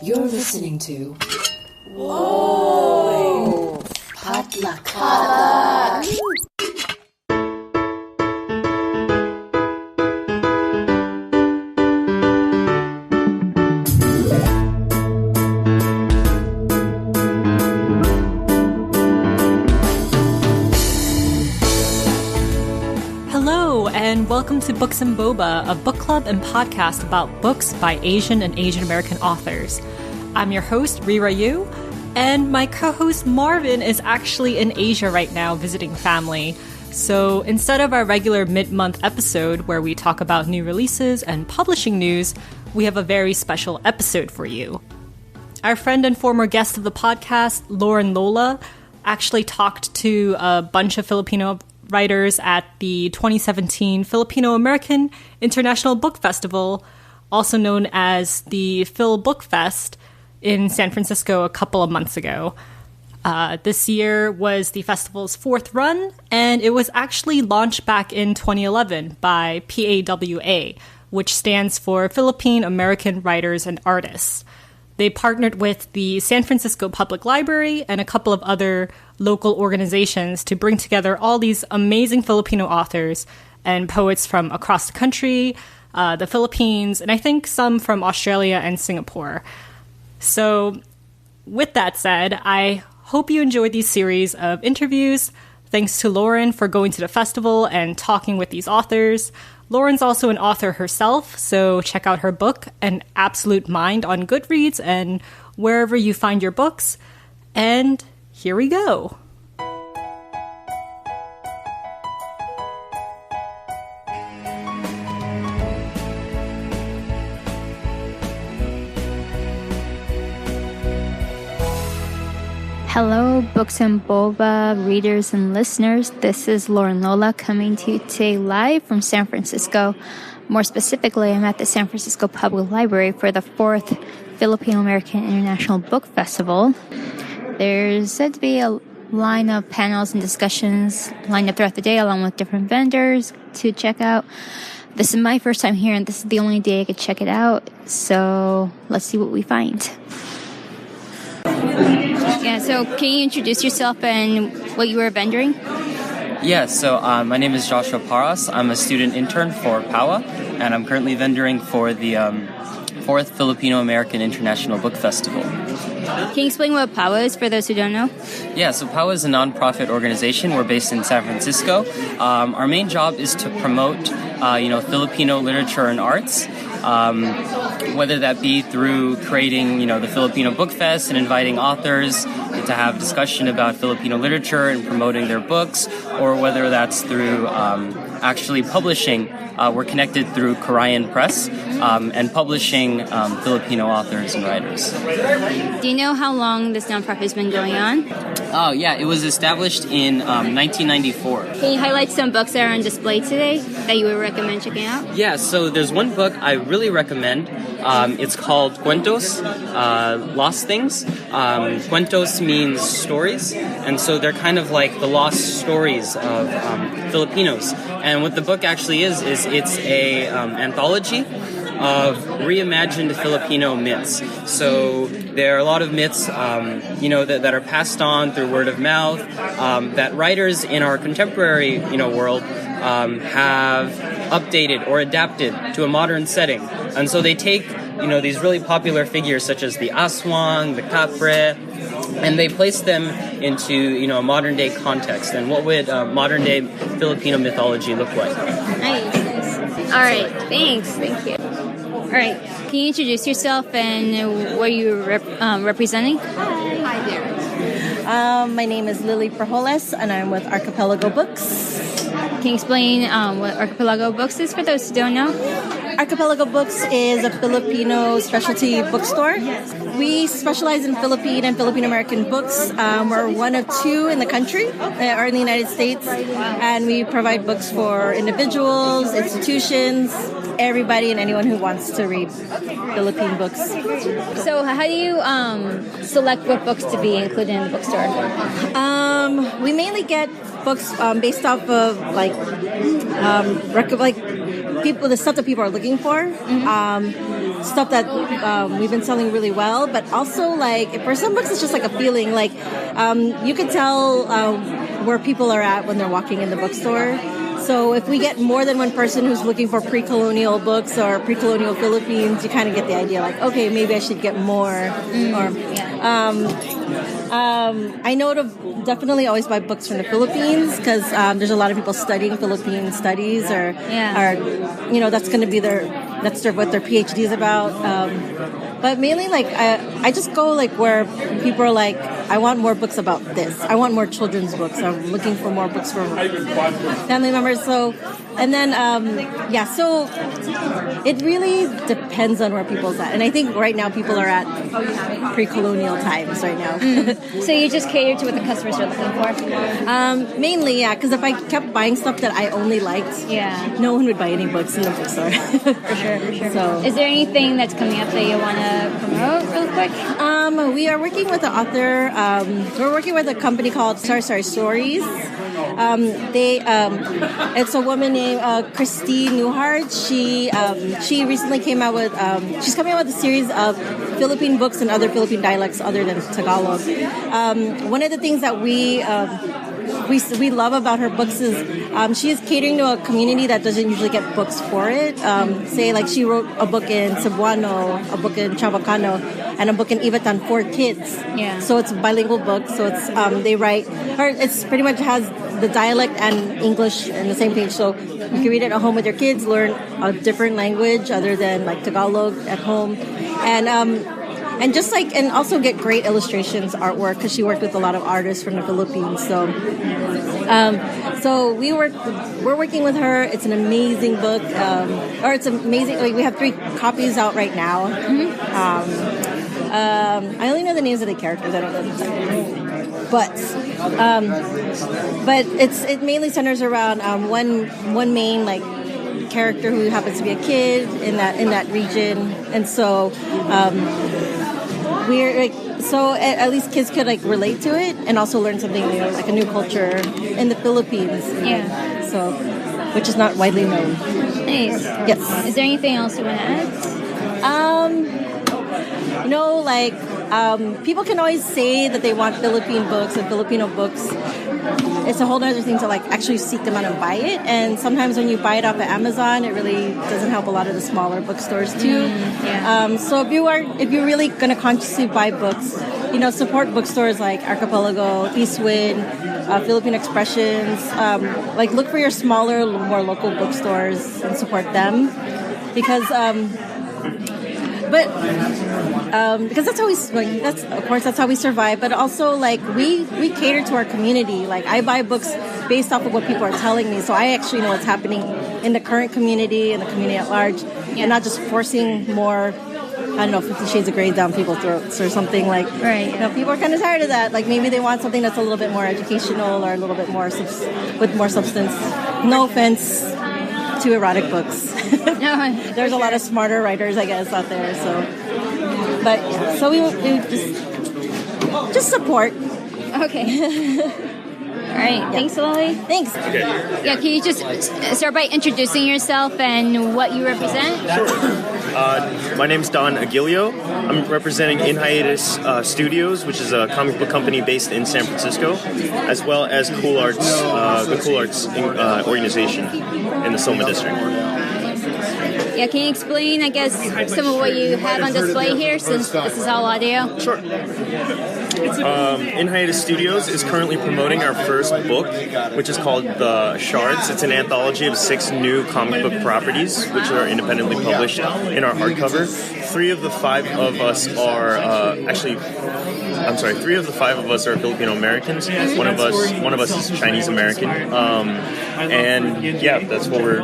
You're listening to Whoa! Potluck. Hello, and welcome to Books and Boba, a book club and podcast about books by Asian and Asian American authors. I'm your host, Rira Yu, and my co-host Marvin is actually in Asia right now visiting family. So instead of our regular mid-month episode where we talk about new releases and publishing news, we have a very special episode for you. Our friend and former guest of the podcast, Lauren Lola, actually talked to a bunch of Filipino writers at the 2017 Filipino American International Book Festival, also known as the FilBookFest, in San Francisco a couple of months ago. This year was the festival's fourth run, and it was actually launched back in 2011 by PAWA, which stands for Filipino American Writers and Artists. They partnered with the San Francisco Public Library and a couple of other local organizations to bring together all these amazing Filipino authors and poets from across the country, the Philippines, and I think some from Australia and Singapore. So, with that said, I hope you enjoyed these series of interviews. Thanks to Lauren for going to the festival and talking with these authors. Lauren's also an author herself, so check out her book, An Absolute Mind, on Goodreads and wherever you find your books. And here we go. Hello, Books and Boba readers and listeners. This is Lauren Lola coming to you today live from San Francisco. More specifically, I'm at the San Francisco Public Library for the 4th Filipino American International Book Festival. There's said to be a line of panels and discussions lined up throughout the day along with different vendors to check out. This is my first time here, and this is the only day I could check it out. So let's see what we find. Yeah, so can you introduce yourself and what you were vendoring? Yeah, so my name is Joshua Paras. I'm a student intern for PAWA, and I'm currently vendoring for the 4th Filipino American International Book Festival. Can you explain what PAWA is for those who don't know? Yeah, so PAWA is a nonprofit organization. We're based in San Francisco. Our main job is to promote, Filipino literature and arts. Whether that be through creating, the Filipino Book Fest and inviting authors to have discussion about Filipino literature and promoting their books, or whether that's through actually publishing. We're connected through Korean Press and publishing Filipino authors and writers. Do you know how long this nonprofit has been going on? Oh, yeah, it was established in 1994. Can you highlight some books that are on display today that you would recommend checking out? Yeah, so there's one book I really recommend. It's called Cuentos, Lost Things. Cuentos means stories, and so they're kind of like the lost stories of Filipinos. And what the book actually is it's a anthology of reimagined Filipino myths. So there are a lot of myths, that are passed on through word of mouth, that writers in our contemporary, world have updated or adapted to a modern setting. And so they take, these really popular figures such as the aswang, the capre, and they place them into, a modern-day context. And what would modern-day Filipino mythology look like? Nice. All right. Thanks. Thank you. All right. Can you introduce yourself and what you're representing? Hi there. My name is Lily Perjoles, and I'm with Archipelago Books. Can you explain what Archipelago Books is for those who don't know? Archipelago Books is a Filipino specialty bookstore. We specialize in Philippine and Filipino American books. We're one of two in the country, or in the United States, and we provide books for individuals, institutions, everybody and anyone who wants to read Philippine books. So how do you select what books to be included in the bookstore? We mainly get books based off of people, the stuff that people are looking for. stuff that we've been selling really well, but also like for some books it's just like a feeling, like you can tell where people are at when they're walking in the bookstore. So if we get more than one person who's looking for pre-colonial books or pre-colonial Philippines, you kind of get the idea, like, okay, maybe I should get more. I know to definitely always buy books from the Philippines, because there's a lot of people studying Philippine studies, or that's going to be what their PhD is about. But mainly, like, I just go like where people are like, I want more books about this. I want more children's books. I'm looking for more books for family members. So, and then, so it really depends on where people's at. And I think right now people are at pre-colonial times right now. So you just cater to what the customers are looking for? Mainly, yeah, because if I kept buying stuff that I only liked, no one would buy any books in the bookstore. For sure. So, is there anything that's coming up that you want to promote real quick? We are working with an author. We're working with a company called Stories. It's a woman named Christine Newhart. She recently came out with she's coming out with a series of Philippine books and other Philippine dialects other than Tagalog. One of the things that we love about her books is she is catering to a community that doesn't usually get books for it. Say, like, she wrote a book in Cebuano, a book in Chavacano, and a book in Ivatan for kids. Yeah. So it's a bilingual book. So it's they write, or it's pretty much has the dialect and English in the same page. So you can read it at home with your kids, learn a different language other than like Tagalog at home, and just like, and also get great illustrations, artwork, because she worked with a lot of artists from the Philippines. So, we're working with her. It's an amazing book, it's amazing. Like, we have 3 copies out right now. I only know the names of the characters. I don't know the titles. But it mainly centers around one main like character who happens to be a kid in that region, and so we're like, so at least kids could like relate to it and also learn something new, like a new culture in the Philippines. Yeah. So, which is not widely known. Nice. Yes. Is there anything else you want to add? People can always say that they want Philippine books and Filipino books. It's a whole other thing to like actually seek them out and buy it. And sometimes when you buy it off of Amazon, it really doesn't help a lot of the smaller bookstores too. So if you're really going to consciously buy books, support bookstores like Archipelago, Eastwind, Philippine Expressions. Like, look for your smaller, more local bookstores and support them, because that's how we survive. But also, like, we cater to our community. Like, I buy books based off of what people are telling me, so I actually know what's happening in the current community and the community at large, and not just forcing more, I don't know, 50 Shades of Grey down people's throats or something. Like, right. People are kind of tired of that. Like, maybe they want something that's a little bit more educational or a little bit more with more substance. No offense to erotic books. There's a lot of smarter writers, I guess, out there. So, but yeah, so we just support. Okay. All right. Yeah. Thanks, Lily. Thanks. Okay. Yeah. Can you just start by introducing yourself and what you represent? Sure. My name's Don Aguilio. I'm representing In Hiatus Studios, which is a comic book company based in San Francisco, as well as Cool Arts, the Cool Arts organization in the Soma district. Yeah, can you explain, I guess, some of what you have on display here, since this is all audio? Sure. In Hiatus Studios is currently promoting our first book, which is called The Shards. It's an anthology of 6 new comic book properties, which are independently published in our hardcover. 3 of the 5 of us are 3 of the 5 of us are Filipino Americans. One of us is Chinese American. And yeah, that's what we're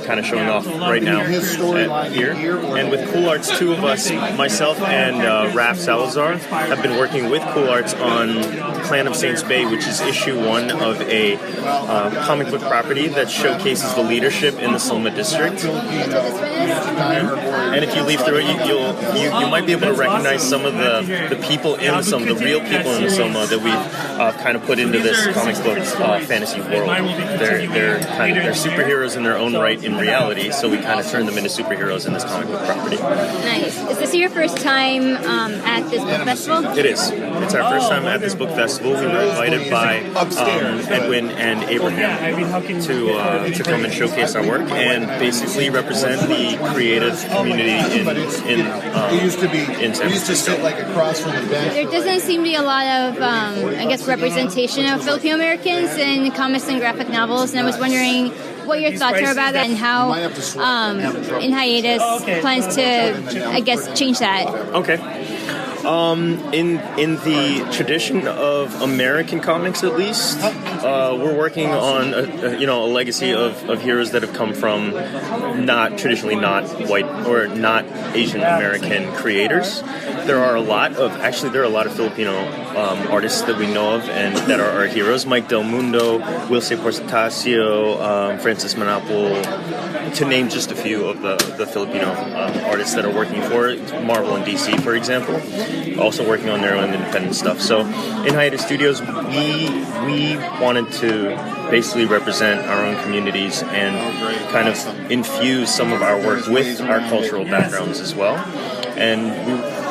kind of showing off right now here. And with Cool Arts, 2 of us, myself and Raph Salazar, have been working with Cool Arts on Clan of Saints Bay, which is issue 1 of a comic book property that showcases the leadership in the Soma district. And if you leaf through it, you might be able to recognize some of the people in the Soma, the real people in the Soma that we've kind of put into this comic book fantasy world. They're superheroes in their own right in reality, so we kind of turn them into superheroes in this comic book property. Nice. Is this your first time at this book festival? It is. It's our first time at this book festival. We were invited by Edwin and Abraham to come and showcase our work and basically represent the creative community in San Francisco. There doesn't seem to be a lot of, representation of Filipino Americans in comics and graphic novels, and I was wondering what your thoughts are about that and how In Hiatus plans to, change that. Okay. In the tradition of American comics, at least, we're working on a legacy of heroes that have come from not white or not Asian American creators. There are a lot of Filipino artists that we know of and that are our heroes. Mike Del Mundo, Wilce Porcetacio, Francis Manapul, to name just a few of the Filipino artists that are working for Marvel and DC, for example. Also working on their own independent stuff. So in Hiatus Studios, we wanted to basically represent our own communities and kind of infuse some of our work with our cultural backgrounds as well. And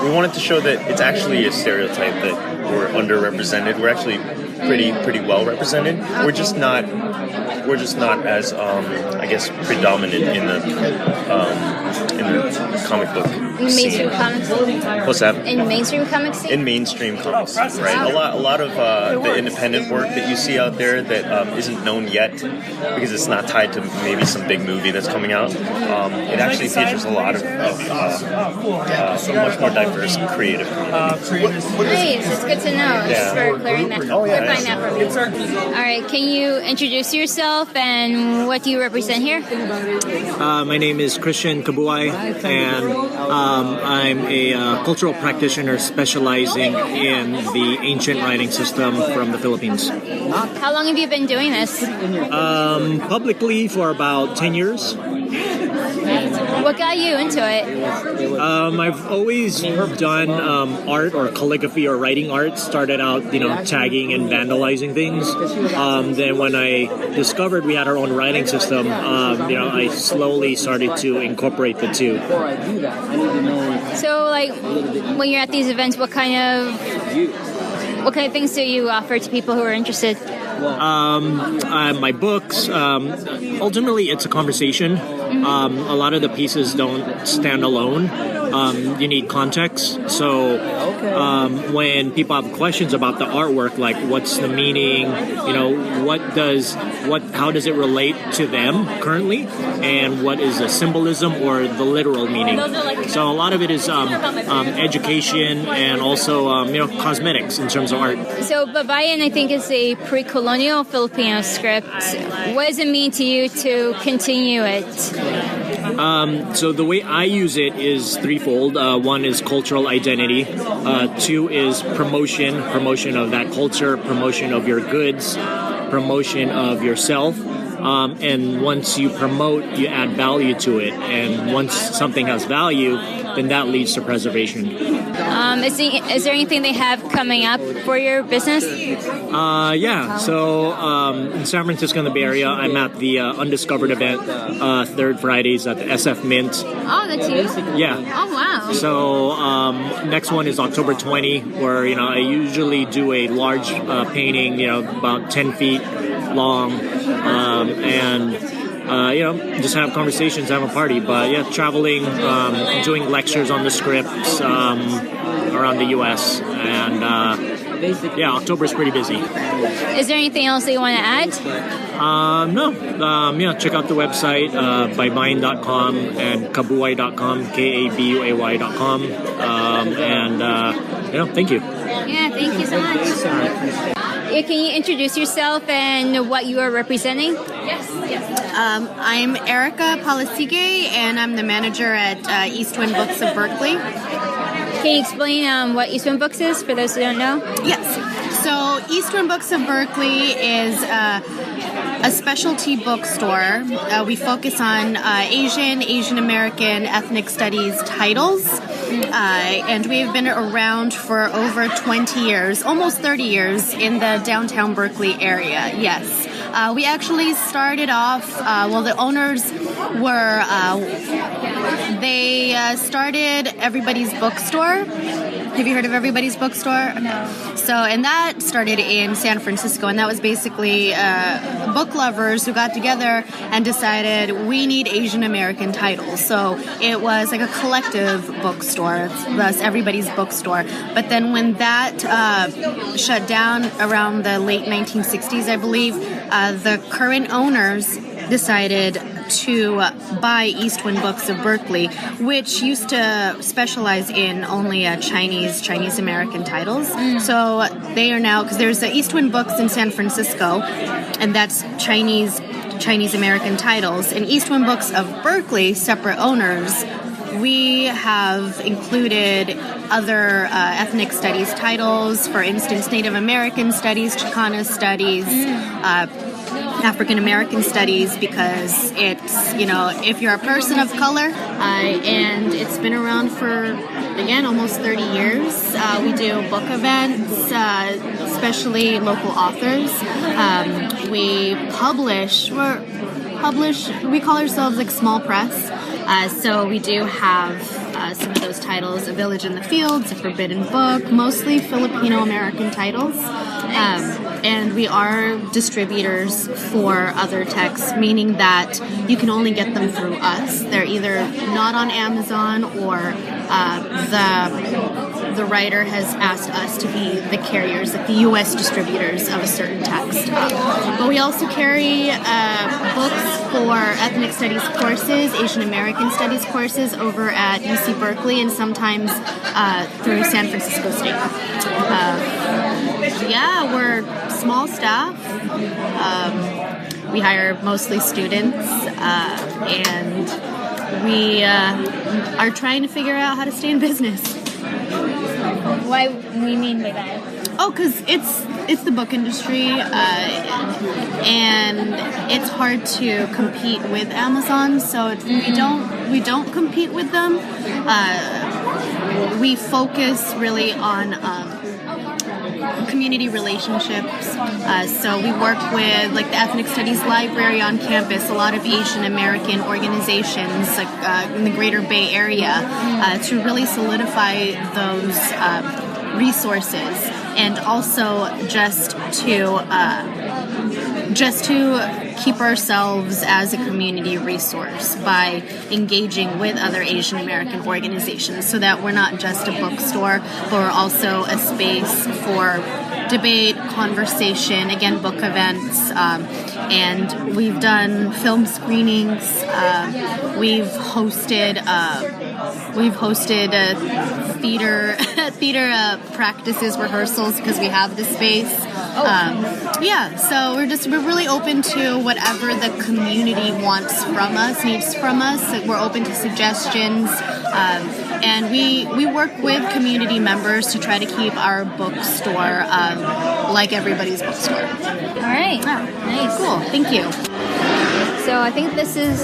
we wanted to show that it's actually a stereotype that we're underrepresented. We're actually pretty well represented. We're just not as predominant in the comic book Mainstream comics scene? What's that? In mainstream comics scene? In mainstream comics, right? A lot of the independent work that you see out there that isn't known yet because it's not tied to maybe some big movie that's coming out. It actually features a lot of much more diverse creative community. Nice, it's good to know. Thanks for clarifying that for me. All right, can you introduce yourself and what do you represent here? My name is Christian Kabuay, and I'm a cultural practitioner specializing in the ancient writing system from the Philippines. How long have you been doing this? Publicly for about 10 years. What got you into it? I've always done art or calligraphy or writing art. Started out, tagging and vandalizing things. Then when I discovered we had our own writing system, I slowly started to incorporate the two. So, when you're at these events, what kind of things do you offer to people who are interested? My books, ultimately it's a conversation. A lot of the pieces don't stand alone. You need context. So when people have questions about the artwork, like what's the meaning, how does it relate to them currently, and what is the symbolism or the literal meaning. So a lot of it is education and also cosmetics in terms of art. So Babayan, I think, is a pre-colonial Filipino script. What does it mean to you to continue it? So the way I use it is threefold. One is cultural identity. Two is promotion of that culture, promotion of your goods, promotion of yourself. And once you promote, you add value to it. And once something has value, then that leads to preservation. Is there anything they have coming up for your business? Yeah. So in San Francisco, in the Bay Area, I'm at the Undiscovered event, third Fridays at the SF Mint. Oh, that's you? Yeah. Oh, wow. So next one is October 20, where I usually do a large painting, about 10 feet long, and just have conversations, have a party. But yeah, traveling, doing lectures on the scripts around the U.S. and October is pretty busy. Is there anything else that you want to add? No. Check out the website, bybind.com and kabuay.com, kabuay.com. Thank you. Yeah, thank you so much. Can you introduce yourself and what you are representing? Yes. I'm Erica Palasige, and I'm the manager at East Wind Books of Berkeley. Can you explain what East Wind Books is for those who don't know? Yes. So Eastwind Books of Berkeley is a specialty bookstore. We focus on Asian American, ethnic studies titles. And we've been around for over 20 years, almost 30 years in the downtown Berkeley area, yes. We actually started off, the owners were, they started Everybody's Bookstore. Have you heard of Everybody's Bookstore? No. So, and that started in San Francisco, and that was basically book lovers who got together and decided we need Asian American titles. So it was like a collective bookstore, thus Everybody's Bookstore. But then when that shut down around the late 1960s, I believe, the current owners decided to buy Eastwind Books of Berkeley, which used to specialize in only Chinese American titles. So they are now, because there's Eastwind Books in San Francisco, and that's Chinese American titles. And Eastwind Books of Berkeley, separate owners, we have included other ethnic studies titles, for instance, Native American studies, Chicana studies, African American studies, because it's, if you're a person of color, and it's been around for, again, almost 30 years. We do book events, especially local authors. We we call ourselves like small press. So we do have some of those titles, A Village in the Fields, A Forbidden Book, mostly Filipino American titles. And we are distributors for other texts, meaning that you can only get them through us. They're either not on Amazon, or the writer has asked us to be the carriers, like the U.S. distributors of a certain text. But we also carry books for ethnic studies courses, Asian American studies courses over at UC Berkeley, and sometimes through San Francisco State. We're small staff. We hire mostly students, and we are trying to figure out how to stay in business. What do you mean by that? Oh, because it's the book industry, and it's hard to compete with Amazon. So we don't compete with them. We focus really on community relationships. So we work with like the Ethnic Studies Library on campus, a lot of Asian American organizations like, in the Greater Bay Area, to really solidify those resources, and also just to keep ourselves as a community resource by engaging with other Asian American organizations, so that we're not just a bookstore, but we're also a space for debate, conversation, again, book events, and we've done film screenings. We've hosted theater practices, rehearsals, because we have the space. So we're really open to whatever the community wants from us, needs from us. We're open to suggestions, and we work with community members to try to keep our bookstore like Everybody's Bookstore. All right. Nice. Cool. Thank you. So I think this is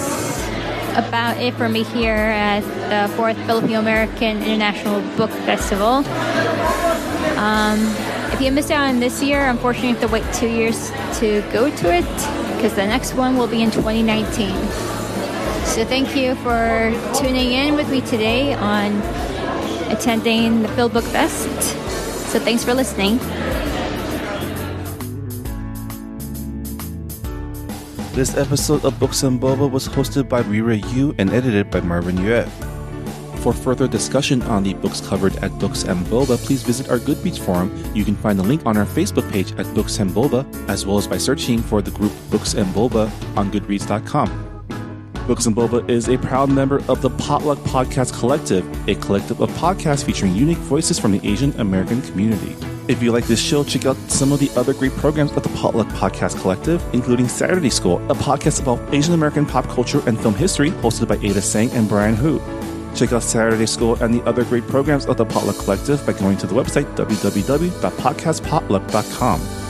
about it for me here at the 4th Filipino American International Book Festival. If you missed out on this year, unfortunately you have to wait 2 years to go to it, because the next one will be in 2019. So thank you for tuning in with me today on attending the FilBookFest. So thanks for listening. This episode of Books and Boba was hosted by Rira Yu and edited by Marvin Yue. For further discussion on the books covered at Books and Boba, please visit our Goodreads forum. You can find the link on our Facebook page at Books and Boba, as well as by searching for the group Books and Boba on Goodreads.com. Books and Boba is a proud member of the Potluck Podcast Collective, a collective of podcasts featuring unique voices from the Asian American community. If you like this show, check out some of the other great programs of the Potluck Podcast Collective, including Saturday School, a podcast about Asian American pop culture and film history, hosted by Ada Sang and Brian Hu. Check out Saturday School and the other great programs of the Potluck Collective by going to the website www.podcastpotluck.com.